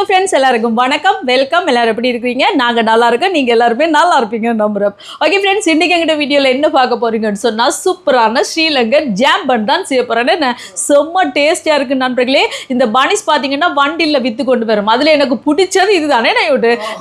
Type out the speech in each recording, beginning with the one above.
friends, எல்லாருக்கும் வணக்கம், welcome. எல்லாரும் எப்படி இருக்கீங்க? நாங்க நல்லா இருக்கோம், நீங்க எல்லாரும் நல்லா இருப்பீங்க நம்புறோம். ஓகே फ्रेंड्स, இன்னைக்கு எங்க வீடியோல என்ன பார்க்க போறீங்கன்னு சொன்னா சூப்பரான ஸ்ரீலங்கன் ஜாம் பன் தான் செய்ய போறேன். செம்ம டேஸ்டியா இருக்கு நண்பர்களே. இந்த பனிஸ் பாத்தீங்கன்னா வண்டில வித்து கொண்டு வரும். அதுல எனக்கு பிடிச்சது இதுதானே.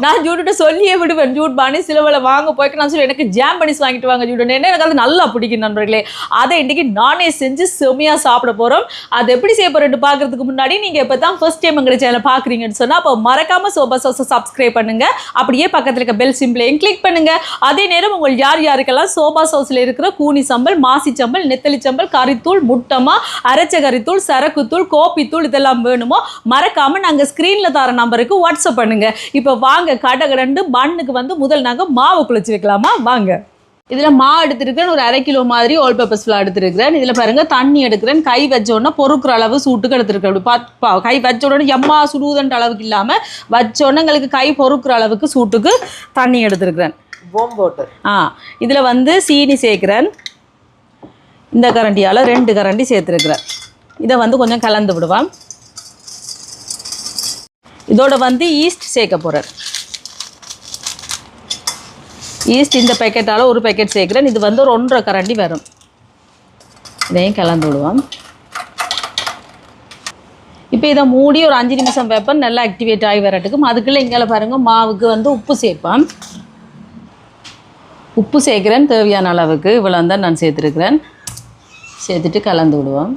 நான் ஜூட்டு சொல்லியே விடுவேன், ஜூட் பனிஸ் சிலவள வாங்க போய்க்கு நான் சொல்ல எனக்கு ஜாம் பனிஸ் வாங்கிட்டு வாங்க ஜூட்டு. எனக்கு அது நல்லா பிடிக்கும் நண்பர்களே. அதை இன்னைக்கு நானே செஞ்சு செமையா சாப்பிட போறோம். அது எப்படி செய்ய போறேன்னு பார்க்கிறதுக்கு முன்னாடி நீங்க இப்பதான் ஃபர்ஸ்ட் டைம் எங்க சேனலை பாக்குறீங்கன்னு சொன்னா அப்போ மறக்காம சோபா சாஸை சப்ஸ்கிரைப் பண்ணுங்க. அப்படியே பக்கத்துல இருக்க பெல் சிம்பிளையும் கிளிக் பண்ணுங்க. அதே நேரம் உங்கள் யாருக்கெல்லாம் சோபா சாஸ்ல இருக்கிற கூனி சம்பல், மாசி சம்பல், நெத்தலி சம்பல், கறித்தூள், முட்டமா, அரைச்ச கறித்தூள், சரக்குத்தூள், கோப்பித்தூள் இதெல்லாம் வேணுமோ மறக்காம நாங்க ஸ்கிரீன்ல தர நம்பருக்கு வாட்ஸ்அப் பண்ணுங்க. இப்போ வாங்க கடகடண்டு பன்னுக்கு வந்து முதல் நாங்க மாவு குழச்சி வைக்கலாமா வாங்க. இதில் மாவு எடுத்துருக்கிறேன், ஒரு 1/2 கிலோ மாதிரி ஆல் பர்பஸ் ஃப்ளார் எடுத்துருக்கிறேன். இதில் பாருங்கள் தண்ணி எடுக்கிறேன். கை வச்சோடனே பொறுக்கிற அளவு சூட்டுக்கு எடுத்துருக்கேன். அப்படி கை வச்ச உடனே எம்மா சுடுவதுன்ற அளவுக்கு இல்லாமல் வச்சோடனே எங்களுக்கு கை பொறுக்கிற அளவுக்கு சூட்டுக்கு தண்ணி எடுத்துருக்கிறேன். இதில் வந்து சீனி சேர்க்குறேன். இந்த கரண்டியால் 2 கரண்டி சேர்த்துருக்குறேன். இதை வந்து கொஞ்சம் கலந்து விடுவான். இதோட வந்து ஈஸ்ட் சேர்க்க போகிறேன். ஈஸ்ட் இந்த பேக்கெட்டால் ஒரு பேக்கெட் சேர்க்குறேன். இது வந்து ஒரு 1.5 கரண்டி வரும். இதையும் கலந்து விடுவோம். இப்போ இதை மூடி ஒரு 5 நிமிஷம் வைப்பேன், நல்லா ஆக்டிவேட் ஆகி வரட்டுக்கும். அதுக்குள்ளே இங்கே பாருங்கள் மாவுக்கு வந்து உப்பு சேர்ப்பேன். உப்பு சேர்க்குறேன் தேவையான அளவுக்கு. இவ்வளோ தான் நான் சேர்த்துருக்குறேன். சேர்த்துட்டு கலந்து விடுவோம்.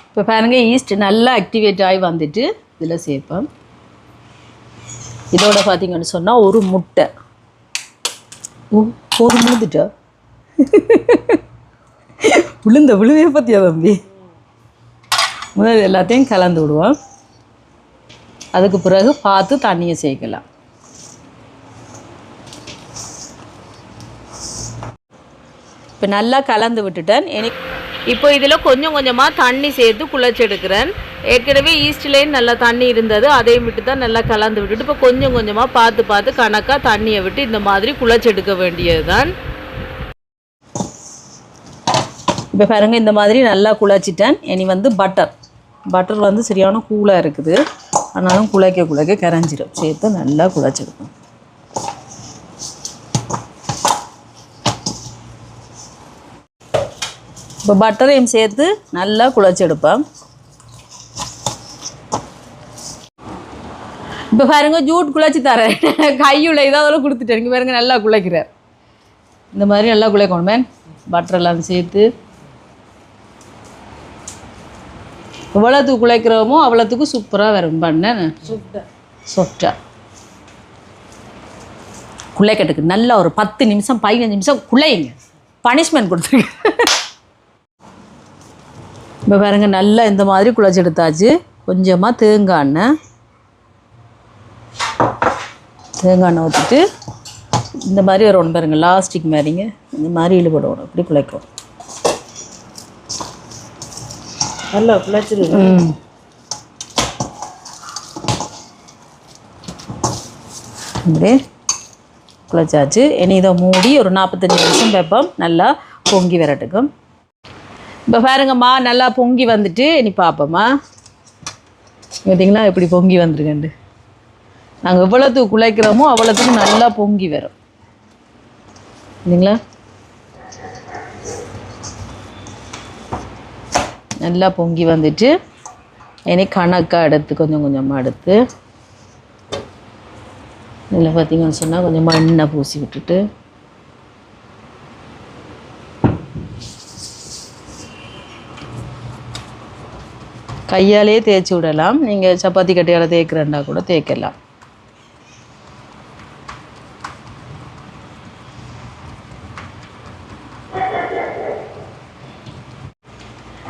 இப்போ பாருங்கள் ஈஸ்ட் நல்லா ஆக்டிவேட் ஆகி வந்துட்டு இதில் சேர்ப்பேன். இதோட பார்த்தீங்கன்னு சொன்னால் ஒரு முட்டை ஒரு முழுந்துட்டா விழுவே பார்த்தியா தம்பி. முதல் எல்லாத்தையும் கலந்து விடுவோம். அதுக்கு பிறகு பார்த்து தண்ணியை சேர்க்கலாம். இப்போ நல்லா கலந்து விட்டுட்டேன். இப்போ இதில் கொஞ்சம் கொஞ்சமாக தண்ணி சேர்த்து குழச்செடுக்கிறேன். ஏற்கனவே ஈஸ்ட்லேயும் நல்லா தண்ணி இருந்தது, அதையும் விட்டு தான் நல்லா கலந்து விட்டுட்டு இப்போ கொஞ்சம் கொஞ்சமாக பார்த்து கணக்காக தண்ணியை விட்டு இந்த மாதிரி குழச்செடுக்க வேண்டியது தான். இப்போ பாருங்கள் இந்த மாதிரி நல்லா குழச்சிட்டேன். இனி வந்து பட்டர் வந்து சரியான கூலாக இருக்குது, ஆனாலும் குழைக்க கரைஞ்சிடும். சேர்த்து நல்லா குழச்செடுக்கும். இப்போ பட்டரையும் சேர்த்து நல்லா குழச்செடுப்பேன். இப்போ பாருங்க ஜூட் குழச்சி தரேன். கையுள்ள இதாவது கொடுத்துட்டேன். இங்கே பாருங்க நல்லா குழைக்கிறார். இந்த மாதிரி நல்லா குழைக்கணும் மேன். பட்டரெல்லாம் சேர்த்து எவ்வளோத்துக்கு குழைக்கிறோமோ அவ்வளோத்துக்கு சூப்பராக வரும் பண்ண சொட்டா குழைக்கட்டுக்கு நல்லா ஒரு 10 நிமிஷம் 15 நிமிஷம் குழையுங்க. பனிஷ்மெண்ட் கொடுத்துருக்கேன். இப்போ பாருங்கள் நல்லா இந்த மாதிரி குழச்சி எடுத்தாச்சு. கொஞ்சமாக தேங்காய் எண்ணெய் ஊற்றிட்டு இந்த மாதிரி வரணும் பாருங்கள். லாஸ்டிக் மாதிரிங்க இந்த மாதிரி இழுபடணும். இப்படி குழைக்கும். நல்லா குழைச்சிருக்கு. இப்படி குழைச்சாச்சு. இனி இதை மூடி ஒரு 45 நிமிஷம் வைப்போம், நல்லா பொங்கி வரட்டுக்கும். இப்போ பாருங்கம்மா நல்லா பொங்கி வந்துட்டு இனி பார்ப்போம்மா. பார்த்தீங்களா எப்படி பொங்கி வந்துருக்கண்டு. நாங்கள் எவ்வளோத்துக்கு குழைக்கிறோமோ அவ்வளோத்துக்கு நல்லா பொங்கி வரும் இல்லைங்களா. நல்லா பொங்கி வந்துட்டு இனி கணக்காக எடுத்து கொஞ்சம் கொஞ்சமாக எடுத்து இதில் பார்த்தீங்கன்னு சொன்னால் கொஞ்சம் எண்ணெய் பூசி விட்டுட்டு கையாலே தேய்ச்சி விடலாம். நீங்கள் சப்பாத்தி கட்டையால் தேய்க்கிறண்டா கூட தேய்க்கலாம்.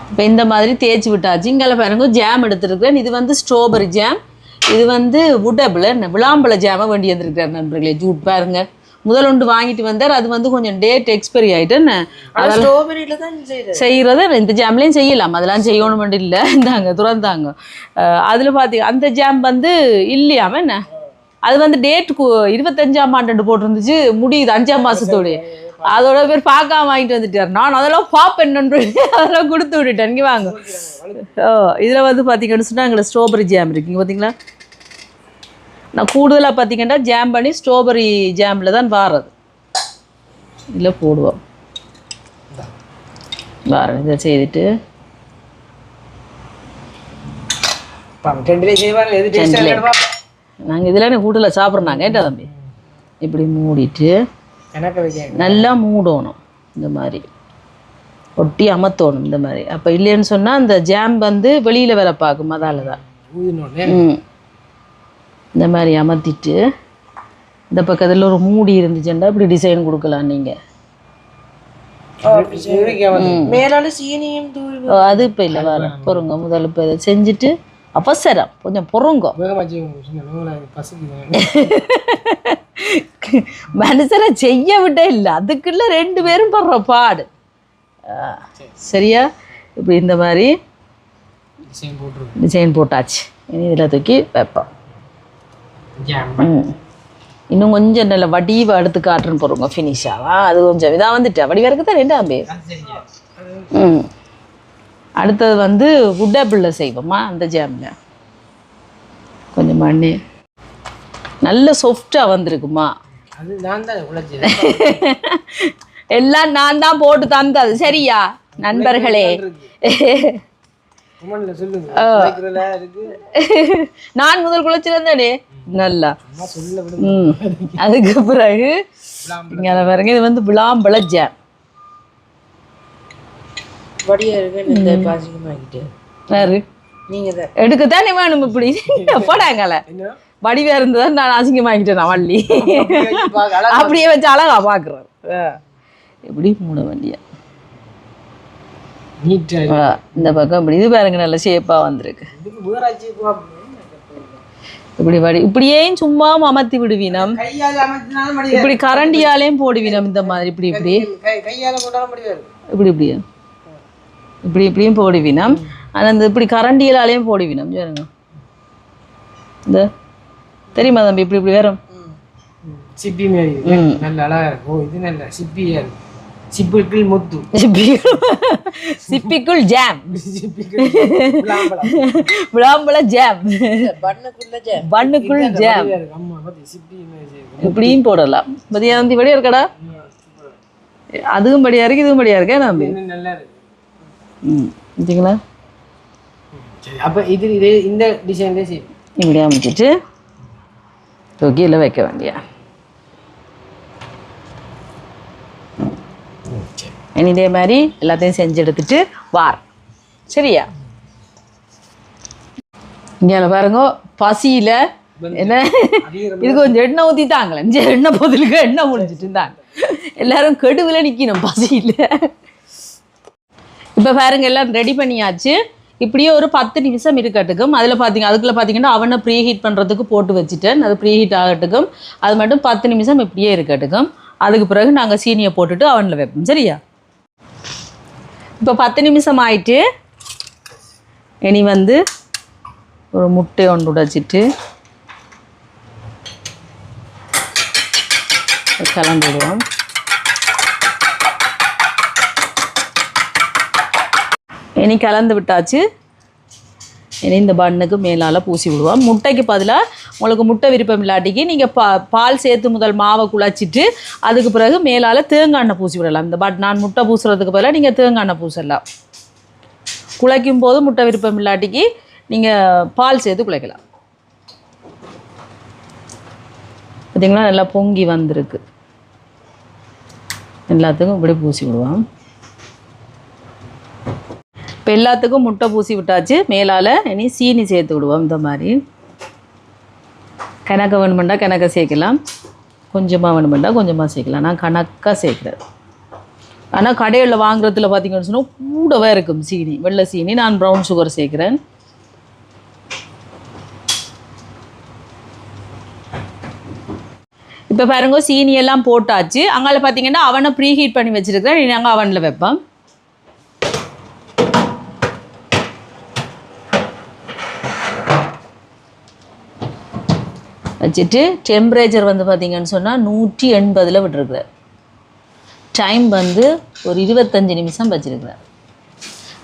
இப்போ இந்த மாதிரி தேய்ச்சி விட்டாச்சு. இங்கே பாருங்க ஜாம் எடுத்துருக்கிறேன். இது வந்து ஸ்ட்ராபெரி ஜாம், இது வந்து வுட்டபிள் விளாம்பழ ஜாமை வேண்டி வந்துருக்கிறார் நண்பர்களே. ஜூட் பாருங்க முதல் ஒன்று வாங்கிட்டு வந்தார். அது வந்து கொஞ்சம் டேட் எக்ஸ்பைரி ஆகிட்டுன்னு செய்கிறது இந்த ஜாம்லேயும் செய்யலாம். அதெல்லாம் செய்யணும் மட்டும் இல்லை. இந்தாங்க துறந்தாங்க. அதில் பார்த்திங்க அந்த ஜாம் வந்து இல்லையாம என்ன அது வந்து டேட் 25ஆம் ஆண்டு போட்டிருந்துச்சு, முடியுது 5ஆம் மாதத்தோடைய. அதோட பேர் பார்க்காம வாங்கிட்டு வந்துட்டார். நான் அதெல்லாம் பார்ப்பேன் அதெல்லாம் கொடுத்து விட்டுட்டேன். இங்கே வாங்க. இதில் வந்து பார்த்தீங்கன்னு சொன்னால் எங்களை ஸ்ட்ராபெரி ஜாம் இருக்குங்க பார்த்தீங்களா. நான் கூடுதலாக பார்த்தீங்கன்னா ஜாம் பண்ணி ஸ்ட்ராபெரி ஜாமில் தான் வாரது. இல்லை போடுவோம் வாரம் இதை செய்துட்டு நாங்கள் இதில் கூடுதலாக சாப்பிட்றோம். கேட்டா தம்பி இப்படி மூடிட்டு நல்லா மூடணும். இந்த மாதிரி ஒட்டி அமர்த்தணும் இந்த மாதிரி. அப்போ இல்லைன்னு சொன்னால் அந்த ஜாம் வந்து வெளியில் வேலை பார்க்கும். அதால் தான் இந்த மாதிரி அமர்த்திட்டு இந்த பக்கத்தில் ஒரு மூடி இருந்துச்சுன்னா இப்படி டிசைன் கொடுக்கலாம் நீங்கள். அது இப்போ இல்லை வர பொறுங்க. முதல்ல இப்போ இதை செஞ்சுட்டு அவசரம் கொஞ்சம் பொறுங்க. மனுஷரை செய்ய விட்டே இல்லை, அதுக்குள்ள 2 பேரும் படுற பாடு. சரியா இப்படி இந்த மாதிரி டிசைன் போட்டாச்சு. இனி இதில் தூக்கி வைப்போம். இன்னும் கொஞ்சம் நல்ல வடிவை எடுத்து காட்டுன்னு போடுங்க ஃபினிஷாவா. அது கொஞ்சம் இதாக வந்துட்டா வடிவாக இருக்குதான் 2ஆம் பேர். அடுத்தது வந்து உட்டப்பில் செய்வோமா அந்த ஜாமில் கொஞ்சம் மண்ணு நல்ல சாஃப்டாக வந்திருக்குமா. எல்லாம் நான் தான் போட்டு தந்தது. சரியா நண்பர்களே, நான் முதல் குழைச்சிருந்தேனே நல்லா. அதுக்கு பிறகு இங்கே பாருங்க, இது வந்து விளாம்பழ ஜாம். எடுக்கத்தானே வேணும் இப்படி போடாங்கல வடிவா இருந்ததா நான் அசிங்கமாக்கிட்டேன். நான் வள்ளி அப்படியே வச்சு அழகா பாக்குறேன். எப்படி மூட வண்டியா இந்த பக்கம் இப்படி இது பாருங்க நல்ல ஷேப்பா வந்திருக்கு. இப்படி வடி இப்படியே சும்மா அமர்த்தி விடுவீனம், இப்படி கரண்டியாலையும் போடுவீனம் இந்த மாதிரி. இப்படி இப்படி இப்படி இப்படியா இப்படி இப்படியும் போடுவீனம். ஆனால் இந்த இப்படி கரண்டியலாலையும் போடுவீனம். சரிங்க இந்த தெரியுமா தம்பி இப்படி இப்படி வேறும் சிப்பி மாரி நல்ல அழகா இருக்கும். ஓ இது நல்ல சிப்பியா இருக்கு. சிப்பிக்குள் முத்து, சிப்பிக்குள் ஜாம், விளாம்பழ ஜாம், பண்ணுக்குள் ஜாம். இப்படியும் போடலாம். மதியம் வந்து இப்படியா இருக்கடா, அதுவும் படியா இருக்கு இதுவும் படியா இருக்கே நம்பி. சரிங்களா அப்போ இது இது இந்த டிசைன்லேயே சரி இப்படி அமைச்சிட்டு தொகையில் வைக்க வேண்டியா. இதே மாதிரி எல்லாத்தையும் செஞ்சு எடுத்துட்டு வார். சரியா இங்கே பாருங்க பசியில் என்ன இது கொஞ்சம் எண்ணெய் ஊற்றி தாங்களே, எண்ணெய் பொதுலுக்கு எண்ணெய் முடிஞ்சிட்டு இருந்தாங்க. எல்லாரும் கெடுவில் நிற்கணும் பசியில். இப்போ பாருங்க எல்லாம் ரெடி பண்ணியாச்சு. இப்படியே ஒரு 10 நிமிஷம் இருக்கட்டுக்கும். அதில் அதுக்குள்ளே பார்த்தீங்கன்னா அவனை ப்ரீ ஹீட் பண்ணுறதுக்கு போட்டு வச்சுட்டேன். அது ப்ரீ ஹீட் ஆகட்டுக்கும். அது மட்டும் 10 நிமிஷம் இப்படியே இருக்கட்டுக்கும். அதுக்கு பிறகு நாங்கள் சீனியை போட்டுட்டு அவனில் வைப்போம். சரியா இப்போ 10 நிமிஷம் ஆயிட்டு இனி வந்து ஒரு முட்டை ஒன்று உடைச்சிட்டு கலந்து விடுவோம். இனி கலந்து விட்டாச்சு. இனி இந்த பன்னுக்கு மேலால் பூசி விடுவோம். முட்டைக்கு பதிலாக உங்களுக்கு முட்டை விருப்பம் இல்லாட்டிக்கு நீங்கள் பால் சேர்த்து முதல் மாவை குழச்சிட்டு அதுக்கு பிறகு மேலால் தேங்காய் எண்ணெய் பூசி விடலாம். இந்த நான் முட்டை பூசுறதுக்கு பதிலாக நீங்கள் தேங்காய் எண்ணெய் பூசலாம். குழைக்கும் போது முட்டை விருப்பம் இல்லாட்டிக்கு நீங்கள் பால் சேர்த்து குழைக்கலாம். பார்த்தீங்களா நல்லா பொங்கி வந்திருக்கு. எல்லாத்துக்கும் இப்படி பூசி விடுவோம். இப்போ எல்லாத்துக்கும் முட்டை பூசி விட்டாச்சு. மேலால் இனி சீனி சேர்த்து விடுவோம். இந்த மாதிரி கணக்க வேணுமெண்டா கணக்க சேர்க்கலாம், கொஞ்சமாக வேணுமெண்டா கொஞ்சமாக சேர்க்கலாம். நான் கணக்காக சேர்க்குறேன். ஆனால் கடையில் வாங்குறதுல பார்த்தீங்கன்னு சொன்னால் கூடவே இருக்கும் சீனி, வெள்ளை சீனி. நான் ப்ரௌன் சுகர் சேர்க்குறேன். இப்போ பாருங்க சீனி எல்லாம் போட்டாச்சு. அங்கால பார்த்தீங்கன்னா அவனை ப்ரீ ஹீட் பண்ணி வச்சுருக்கிறேன். நீ நாங்கள் அவனில் வைப்போம். வச்சுட்டு டெம்பரேச்சர் வந்து பார்த்தீங்கன்னு சொன்னால் 180 விட்டுருக்குறேன். டைம் வந்து ஒரு 25 நிமிஷம் வச்சிருக்கிறேன்.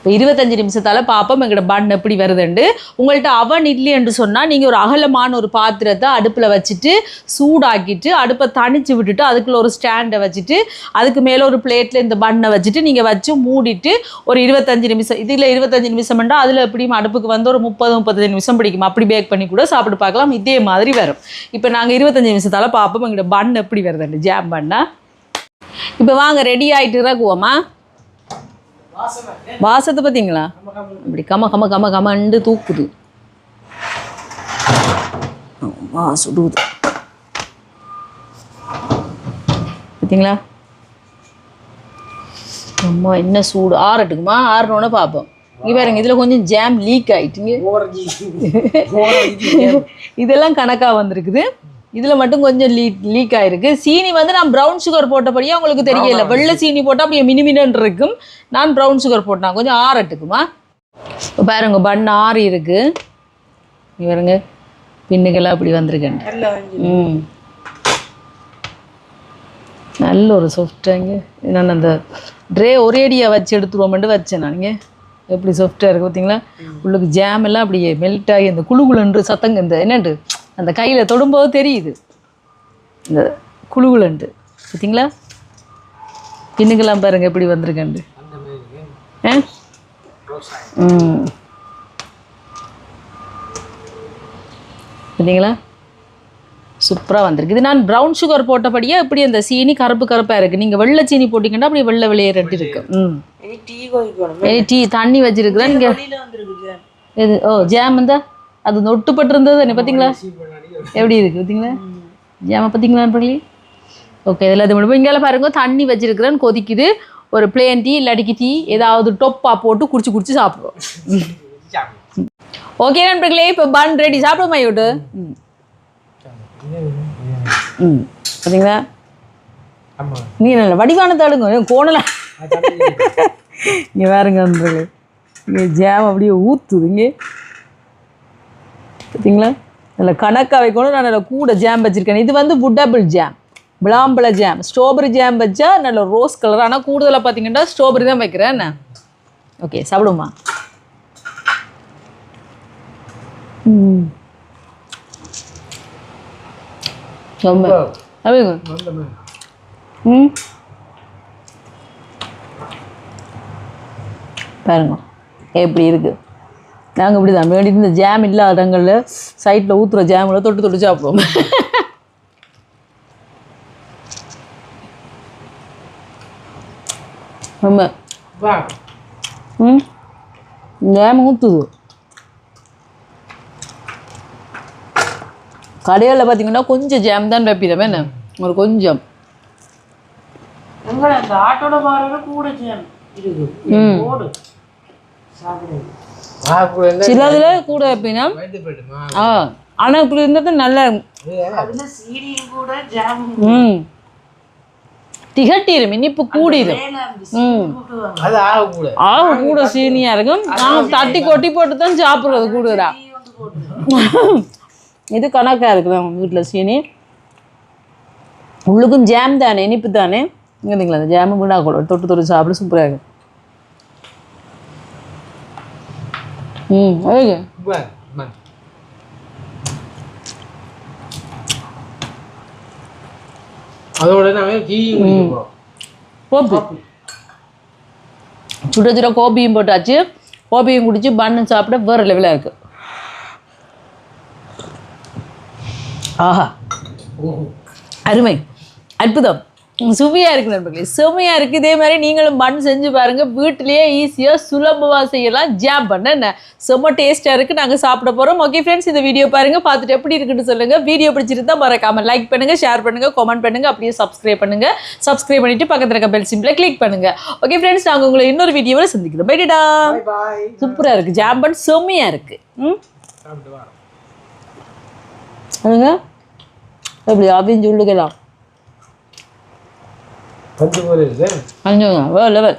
இப்போ 25 நிமிஷத்தால் பார்ப்போம் எங்களோட பன் எப்படி வருதுண்டு. உங்கள்கிட்ட அவன் இல்லைன்னு சொன்னால் நீங்கள் ஒரு அகலமான ஒரு பாத்திரத்தை அடுப்பில் வச்சுட்டு சூடாக்கிட்டு அடுப்பை தணிச்சு விட்டுட்டு அதுக்குள்ள ஒரு ஸ்டாண்டை வச்சுட்டு அதுக்கு மேலே ஒரு பிளேட்டில் இந்த பன்னை வச்சுட்டு நீங்கள் வச்சு மூடிட்டு ஒரு 25 நிமிஷம், இதில் 25 நிமிஷம்னா அதில் எப்படியும் அடுப்புக்கு வந்து ஒரு 30-35 நிமிஷம் பிடிக்கும். அப்படி பேக் பண்ணி கூட சாப்பிட்டு பார்க்கலாம். இதே மாதிரி வரும். இப்போ நாங்கள் 25 நிமிஷத்தால் பார்ப்போம் எங்களோட பன் எப்படி வருதுண்டு, ஜாம் பண்ணா. இப்போ வாங்க ரெடி ஆகிட்டு இறக்குவோமா. வாசத்தை பார்த்தீங்களா, அப்படி கமண்டு தூக்குது, சுடுது பார்த்தீங்களா. அம்மா என்ன சூடு, ஆறட்டுக்குமா, ஆறணுன்னு பார்ப்போம். இங்கே பாருங்க இதில் கொஞ்சம் ஜாம் லீக் ஆகிட்டுங்க, இதெல்லாம் கணக்காக வந்திருக்குது. இதில் மட்டும் கொஞ்சம் லீக் ஆகிருக்கு. சீனி வந்து நான் ப்ரௌன் சுகர் போட்டபடியே உங்களுக்கு தெரியல. வெள்ளை சீனி போட்டால் அப்படியே மினிமினன் இருக்கும். நான் ப்ரௌன் சுகர் போட்டேன், கொஞ்சம் ஆறட்டுக்குமா. இப்போ பாருங்க பன் ஆறி இருக்கு. பாருங்க பின்னுக்கெல்லாம் அப்படி வந்திருக்கேன். நல்ல ஒரு சாஃப்டாங்க. நான் அந்த ட்ரே ஒரேடியாக வச்சு எடுத்துருவோம்ட்டு வச்சேன். நான் இங்கே எப்படி சாஃப்டாக இருக்குது பார்த்தீங்களா. உள்ளுக்கு ஜாம் எல்லாம் அப்படியே மெல்ட் ஆகி அந்த குழுகுலன்று சத்தங்க இந்த என்னண்டு அந்த கையில் தொடும்போது தெரியுது இந்த குழுகுலண்டு பார்த்தீங்களா. பின்னுக்கெல்லாம் பாருங்க எப்படி வந்திருக்கேன்ட்டு. பார்த்தீங்களா சூப்பராக வந்திருக்கு. இது நான் ப்ரௌன் சுகர் போட்டபடியே இப்படி அந்த சீனி கருப்பாக இருக்குது. நீங்கள் வெள்ளை சீனி போட்டிங்கன்னா அப்படி வெள்ளை வெளியேறட்டு இருக்கு. டீ தண்ணி வச்சிருக்கிறேன் நீங்கள். இது ஜாம் இருந்தா அது நொட்டுப்பட்டு இருந்தது என்ன பார்த்தீங்களா எப்படி இருக்குது பார்த்தீங்களா. ஜாமை பார்த்தீங்களா பண்ணி. ஓகே இதில் அது முடியும். இங்கே பாருங்க தண்ணி வச்சிருக்கிறேன்னு கொதிக்குது. ஒரு பிளேன் டீ இல்லாட்டிக்கு டீ ஏதாவது டொப்பாக போட்டு குடிச்சு சாப்பிடுவோம். ஓகே நண்பர்களே இப்போ பன் ரெடி, சாப்பிடுவோமா யோட்டு. பார்த்தீங்களா நீ நல்ல வடிவான தடுங்க கோணலாம். இங்கே வேறுங்க நண்பர்களே இங்கே ஜாம் அப்படியே ஊற்றுது. இங்கே பார்த்தீங்களா நல்ல கணக்காக வைக்கணும். நான் நல்ல கூட ஜாம் வச்சுருக்கேன். இது வந்து வுட்டபிள் ஜாம், விளாம்பழ ஜாம். ஸ்ட்ராபெரி ஜாம் வச்சா நல்ல ரோஸ் கலர். ஆனால் கூடுதலாக பார்த்தீங்கன்னா ஸ்ட்ராபெரி தான் வைக்கிறேன் என்ன. ஓகே சாப்பிடுமா. பாருங்க எப்படி இருக்குது. நாங்கள் இப்படி தான் வேண்டிட்டு இந்த ஜாம் இல்லாத இடங்களில் சைட்டில் ஊற்றுற ஜாமில் தொட்டு சாப்பிடுவோம். ஆமாம் ஜாம் ஊற்றுது. கடையில் பார்த்தீங்கன்னா கொஞ்சம் ஜாம் தான் வைப்பிடமே என்ன ஒரு கொஞ்சம். சிலதுல கூட வைப்பினா ஆனால் இப்படி இருந்தது நல்லா திகட்டிடும், இனிப்பு கூடிடும். ஆக கூட சீனியாக இருக்கும். நாங்கள் தட்டி கொட்டி போட்டு தான் சாப்பிட்றது கூடுதலா. இது கணக்காக இருக்குது அவங்க வீட்டில் சீனி. உள்ளுக்கும் ஜாம் தானே, இனிப்பு தானே. இல்லைங்களா அந்த ஜாமு கூட கூட தொட்டு சாப்பிட சூப்பராக இருக்கும். ஓகே அதோட கோபி சுட கோபியும் போட்டாச்சு. கோபியும் குடிச்சு பண்ணு சாப்பிட வேறு லெவலாக இருக்குது. ஆஹா அருமை அற்புதம் சுவையாக இருக்குது நண்பர்களே, செம்மையாக இருக்குது. இதே மாதிரி நீங்களும் பன் செஞ்சு பாருங்கள். வீட்டிலேயே ஈஸியாக சுலபமாக செய்யலாம். ஜாம் பண்ண என்ன செம்ம டேஸ்ட்டாக இருக்குது. நாங்கள் சாப்பிட போகிறோம். ஓகே ஃப்ரெண்ட்ஸ் இந்த வீடியோ பாருங்கள், பார்த்துட்டு எப்படி இருக்குன்னு சொல்லுங்கள். வீடியோ பிடிச்சிருந்தா மறக்காமல் லைக் பண்ணுங்கள், ஷேர் பண்ணுங்கள், கமெண்ட் பண்ணுங்கள், அப்படியே சப்ஸ்கிரைப் பண்ணுங்கள். சப்ஸ்கிரைப் பண்ணிவிட்டு பக்கத்தில் இருக்க பெல் சிம்பிளை கிளிக் பண்ணுங்கள். ஓகே ஃப்ரெண்ட்ஸ் நாங்கள் உங்களை இன்னொரு வீடியோவில் சந்திக்கிறோம். பைடா. சூப்பராக இருக்குது ஜாம் பன், செம்மையாக இருக்குது. அதுங்க எப்படி அப்படின்னு சொல்லுக்கலாம். கொஞ்சம் லெவல்